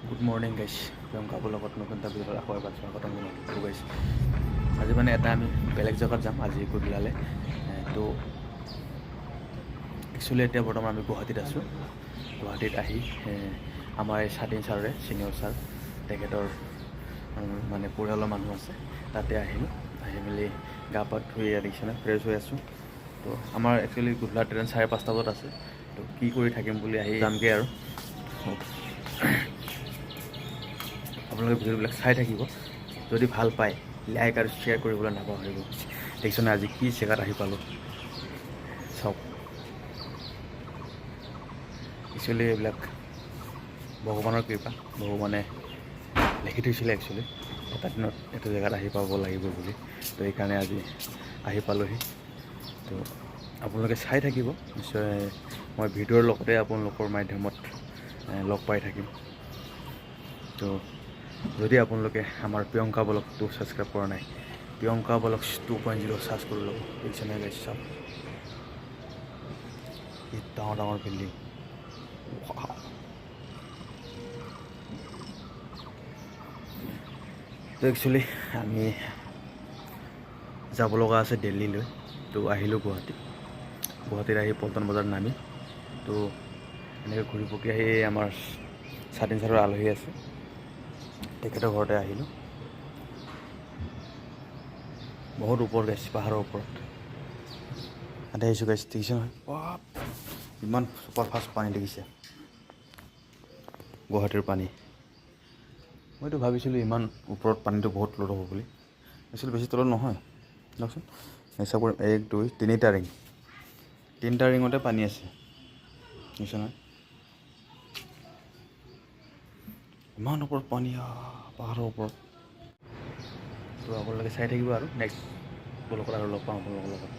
Good morning গাইছ প্ৰিয়ংকা লগত নতুন এটা ভিডিঅ'ত আকৌ এবাৰ স্বাগতম জনালোঁ গাইছ। আজি মানে এটা আমি বেলেগ জেগাত যাম আজি গধূলালে। তো একচুৱেলি এতিয়া বৰ্তমান আমি গুৱাহাটীত আছোঁ। গুৱাহাটীত আহি আমাৰ এই স্বাধীন ছাৰৰে ছিনিয়ৰ ছাৰ তেখেতৰ মানে পৰিয়ালৰ মানুহ আছে, তাতে আহিলোঁ। আহি মেলি গা পা ধুই দেখিছেনে ফ্ৰেছ হৈ আছোঁ। তো আমাৰ একচুৱেলি গধূলা ট্ৰেইন 5:30 বজাত আছে। তো কি কৰি থাকিম বুলি আহি যামগৈ আৰু আপোনালোকে ভিডিঅ'বিলাক চাই থাকিব। যদি ভাল পায় লাইক আৰু শ্বেয়াৰ কৰিবলৈ নাপাহৰিব। দেখিছেনে আজি কি জেগাত আহি পালোঁ চাওক। একচুৱেলি এইবিলাক ভগৱানৰ কৃপা, ভগৱানে লিখি থৈছিলে একচুৱেলি এটা দিনত এইটো জেগাত আহি পাব লাগিব বুলি। তো সেইকাৰণে আজি আহি পালোঁহি। তো আপোনালোকে চাই থাকিব নিশ্চয়। মই ভিডিঅ'ৰ লগতে আপোনালোকৰ মাধ্যমত লগ পাই থাকিম। তো যদি আপোনালোকে আমাৰ প্ৰিয়ংকা ব্লগটো ছাবস্ক্ৰাইব কৰা নাই, প্ৰিয়ংকা ব্লগ 2.0 ছাৰ্চ কৰি ল'ব। দেখিছেনে গাইছ চাওক, এই ডাঙৰ ডাঙৰ বিল্ডিং। তো একচুৱেলি আমি যাব লগা আছে দিল্লীলৈ। তো আহিলোঁ গুৱাহাটীত আহি পল্টন বজাৰত নামি তো এনেকৈ ঘূৰি পকি আহি আমাৰ স্বাধীন ছাৰৰ আলহী আছে, তেখেতৰ ঘৰতে আহিলোঁ। বহুত ওপৰত গাইছে, পাহাৰৰ ওপৰত তাতে আহিছোঁ গাইছ। দেখিছে নহয় ইমান ছুপাৰ ফাষ্ট পানী দেখিছে, গুৱাহাটীৰ পানী। মইতো ভাবিছিলোঁ ইমান ওপৰত পানীটো বহুত তলত হ'ব বুলি, আচলতে বেছি তলত নহয়। চাওকচোন হিচাপ কৰিম 1 2 3টা ৰিং, 3টা ৰিঙতে পানী আছে। দেখিছে নহয় ইমান ওপৰত পানী, পাহাৰৰ ওপৰত। তো আপোনালোকে চাই থাকিব আৰু নেক্সট ব্লগত আৰু লগ পাম আপোনালোকৰ লগত।